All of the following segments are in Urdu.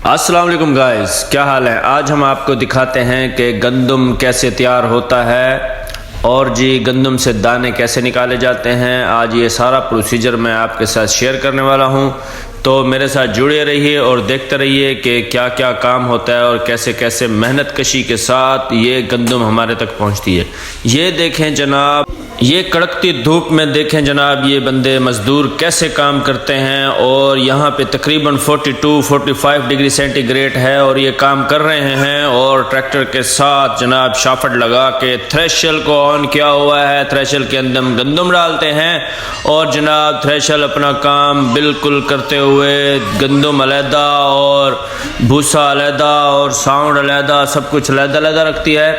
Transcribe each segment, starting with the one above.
السلام علیکم گائز، کیا حال ہے؟ آج ہم آپ کو دکھاتے ہیں کہ گندم کیسے تیار ہوتا ہے اور گندم سے دانے کیسے نکالے جاتے ہیں۔ آج یہ سارا پروسیجر میں آپ کے ساتھ شیئر کرنے والا ہوں، تو میرے ساتھ جڑے رہیے اور دیکھتے رہیے کہ کیا کیا کام ہوتا ہے اور کیسے کیسے محنت کشی کے ساتھ یہ گندم ہمارے تک پہنچتی ہے۔ یہ دیکھیں جناب، یہ کڑکتی دھوپ میں دیکھیں جناب، یہ بندے مزدور کیسے کام کرتے ہیں، اور یہاں پہ تقریباً 42-45 ڈگری سینٹی گریڈ ہے اور یہ کام کر رہے ہیں، اور ٹریکٹر کے ساتھ جناب شافٹ لگا کے تھریشل کو آن کیا ہوا ہے۔ تھریشل کے اندر گندم ڈالتے ہیں اور جناب تھریشل اپنا کام بالکل کرتے ہوئے گندم علیحدہ اور بھوسا علیحدہ اور ساؤنڈ علیحدہ سب کچھ علیحدہ علیحدہ رکھتی ہے۔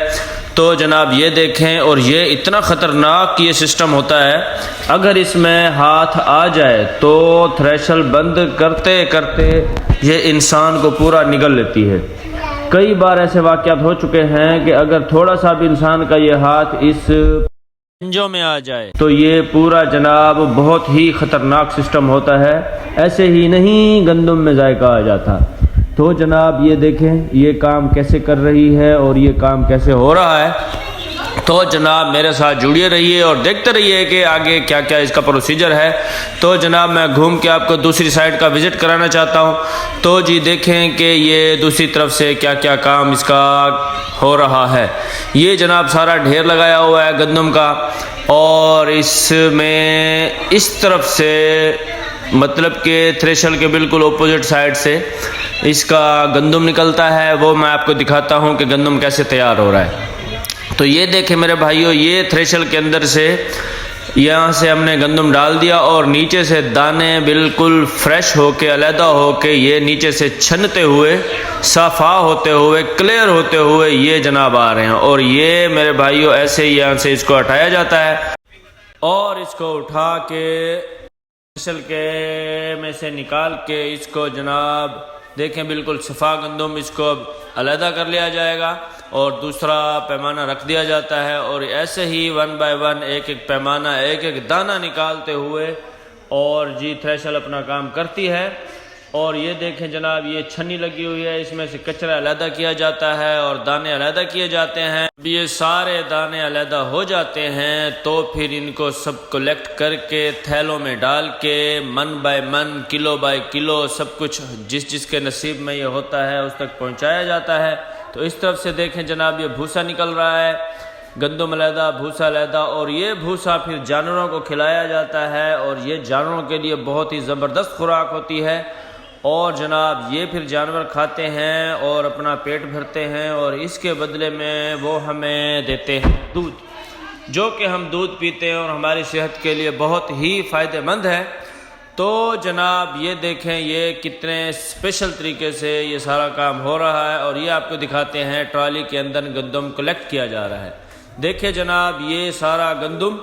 تو جناب یہ دیکھیں، اور یہ اتنا خطرناک یہ سسٹم ہوتا ہے، اگر اس میں ہاتھ آ جائے تو تھریشل بند کرتے کرتے یہ انسان کو پورا نگل لیتی ہے۔ کئی بار ایسے واقعات ہو چکے ہیں کہ اگر تھوڑا سا بھی انسان کا یہ ہاتھ اس پنجوں میں آ جائے تو یہ پورا جناب بہت ہی خطرناک سسٹم ہوتا ہے، ایسے ہی نہیں گندم میں ذائقہ آ جاتا۔ تو جناب یہ دیکھیں یہ کام کیسے کر رہی ہے اور یہ کام کیسے ہو رہا ہے۔ تو جناب میرے ساتھ جڑیے رہیے اور دیکھتے رہیے کہ آگے کیا کیا اس کا پروسیجر ہے۔ تو جناب میں گھوم کے آپ کو دوسری سائڈ کا وزٹ کرانا چاہتا ہوں۔ تو دیکھیں کہ یہ دوسری طرف سے کیا کیا کام اس کا ہو رہا ہے۔ یہ جناب سارا ڈھیر لگایا ہوا ہے گندم کا، اور اس میں اس طرف سے مطلب کہ تھریشل کے بالکل اپوزٹ سائڈ سے اس کا گندم نکلتا ہے۔ وہ میں آپ کو دکھاتا ہوں کہ گندم کیسے تیار ہو رہا ہے۔ تو یہ دیکھیں میرے بھائیوں، یہ تھریشل کے اندر سے یہاں سے ہم نے گندم ڈال دیا، اور نیچے سے دانے بالکل فریش ہو کے علیحدہ ہو کے یہ نیچے سے چھنتے ہوئے صفا ہوتے ہوئے کلیئر ہوتے ہوئے یہ جناب آ رہے ہیں۔ اور یہ میرے بھائیوں ایسے ہی یہاں سے اس کو ہٹایا جاتا ہے، اور اس کو اٹھا کے تھریشل کے میں سے نکال کے اس کو جناب دیکھیں بالکل صفا گندم اس کو اب علیحدہ کر لیا جائے گا، اور دوسرا پیمانہ رکھ دیا جاتا ہے، اور ایسے ہی 1 بائی 1 ایک ایک پیمانہ ایک ایک دانہ نکالتے ہوئے اور تھریشل اپنا کام کرتی ہے۔ اور یہ دیکھیں جناب یہ چھنی لگی ہوئی ہے، اس میں سے کچرا علیحدہ کیا جاتا ہے اور دانے علیحدہ کیے جاتے ہیں۔ یہ سارے دانے علیحدہ ہو جاتے ہیں تو پھر ان کو سب کلیکٹ کر کے تھیلوں میں ڈال کے من بائی من کلو بائی کلو سب کچھ جس جس کے نصیب میں یہ ہوتا ہے اس تک پہنچایا جاتا ہے۔ تو اس طرف سے دیکھیں جناب یہ بھوسا نکل رہا ہے، گندم علیحدہ بھوسا علیحدہ، اور یہ بھوسا پھر جانوروں کو کھلایا جاتا ہے، اور یہ جانوروں کے لیے بہت ہی زبردست خوراک ہوتی ہے، اور جناب یہ پھر جانور کھاتے ہیں اور اپنا پیٹ بھرتے ہیں، اور اس کے بدلے میں وہ ہمیں دیتے ہیں دودھ، جو کہ ہم دودھ پیتے ہیں اور ہماری صحت کے لیے بہت ہی فائدہ مند ہے۔ تو جناب یہ دیکھیں یہ کتنے اسپیشل طریقے سے یہ سارا کام ہو رہا ہے، اور یہ آپ کو دکھاتے ہیں ٹرالی کے اندر گندم کلیکٹ کیا جا رہا ہے۔ دیکھیں جناب یہ سارا گندم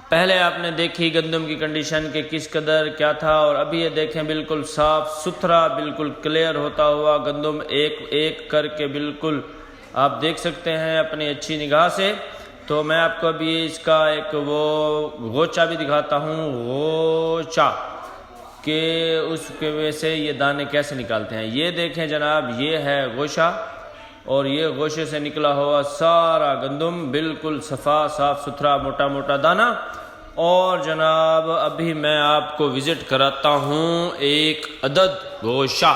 پہلے آپ نے دیکھی گندم کی کنڈیشن کہ کس قدر کیا تھا، اور ابھی یہ دیکھیں بالکل صاف ستھرا بالکل کلیئر ہوتا ہوا گندم ایک ایک کر کے بالکل آپ دیکھ سکتے ہیں اپنی اچھی نگاہ سے۔ تو میں آپ کو ابھی اس کا ایک وہ گوچا بھی دکھاتا ہوں، گوچا کہ اس کے وجہ سے یہ دانے کیسے نکالتے ہیں۔ یہ دیکھیں جناب یہ ہے گوشا، اور یہ گوشے سے نکلا ہوا سارا گندم بالکل صفا صاف ستھرا موٹا موٹا دانہ۔ اور جناب ابھی میں آپ کو وزٹ کراتا ہوں ایک عدد گوشا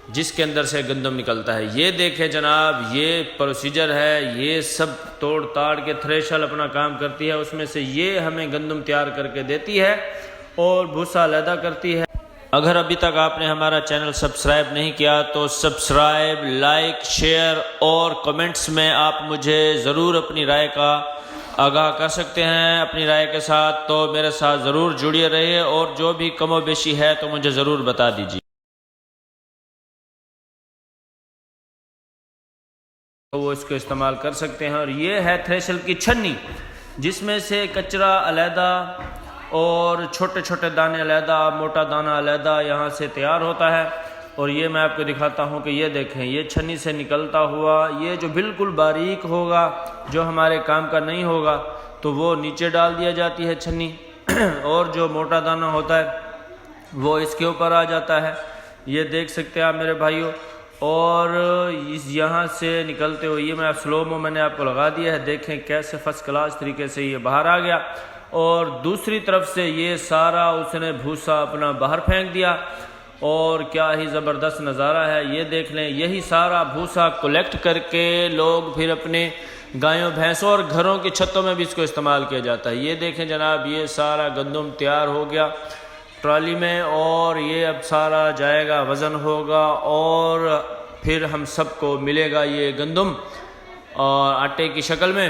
جس کے اندر سے گندم نکلتا ہے۔ یہ دیکھیں جناب یہ پروسیجر ہے، یہ سب توڑ تاڑ کے تھریشل اپنا کام کرتی ہے، اس میں سے یہ ہمیں گندم تیار کر کے دیتی ہے اور بھوسا علیحدہ کرتی ہے۔ اگر ابھی تک آپ نے ہمارا چینل سبسکرائب نہیں کیا تو سبسکرائب، لائک، شیئر اور کمنٹس میں آپ مجھے ضرور اپنی رائے کا آگاہ کر سکتے ہیں اپنی رائے کے ساتھ۔ تو میرے ساتھ ضرور جڑیے رہیے، اور جو بھی کم و بیشی ہے تو مجھے ضرور بتا دیجیے، وہ اس کو استعمال کر سکتے ہیں۔ اور یہ ہے تھریشل کی چھنی، جس میں سے کچرا علیحدہ اور چھوٹے چھوٹے دانے علیحدہ، موٹا دانہ علیحدہ یہاں سے تیار ہوتا ہے۔ اور یہ میں آپ کو دکھاتا ہوں کہ یہ دیکھیں یہ چھنی سے نکلتا ہوا یہ جو بالکل باریک ہوگا، جو ہمارے کام کا نہیں ہوگا، تو وہ نیچے ڈال دیا جاتی ہے چھنی، اور جو موٹا دانہ ہوتا ہے وہ اس کے اوپر آ جاتا ہے۔ یہ دیکھ سکتے ہیں آپ میرے بھائیوں، اور یہاں سے نکلتے ہوئے یہ میں سلومو میں نے آپ کو لگا دیا ہے، دیکھیں کیسے فرسٹ کلاس طریقے سے یہ باہر آ گیا، اور دوسری طرف سے یہ سارا اس نے بھوسا اپنا باہر پھینک دیا، اور کیا ہی زبردست نظارہ ہے، یہ دیکھ لیں، یہی سارا بھوسا کلیکٹ کر کے لوگ پھر اپنے گایوں بھینسوں اور گھروں کی چھتوں میں بھی اس کو استعمال کیا جاتا ہے۔ یہ دیکھیں جناب، یہ سارا گندم تیار ہو گیا ٹرالی میں، اور یہ اب سارا جائے گا، وزن ہوگا، اور پھر ہم سب کو ملے گا یہ گندم اور آٹے کی شکل میں۔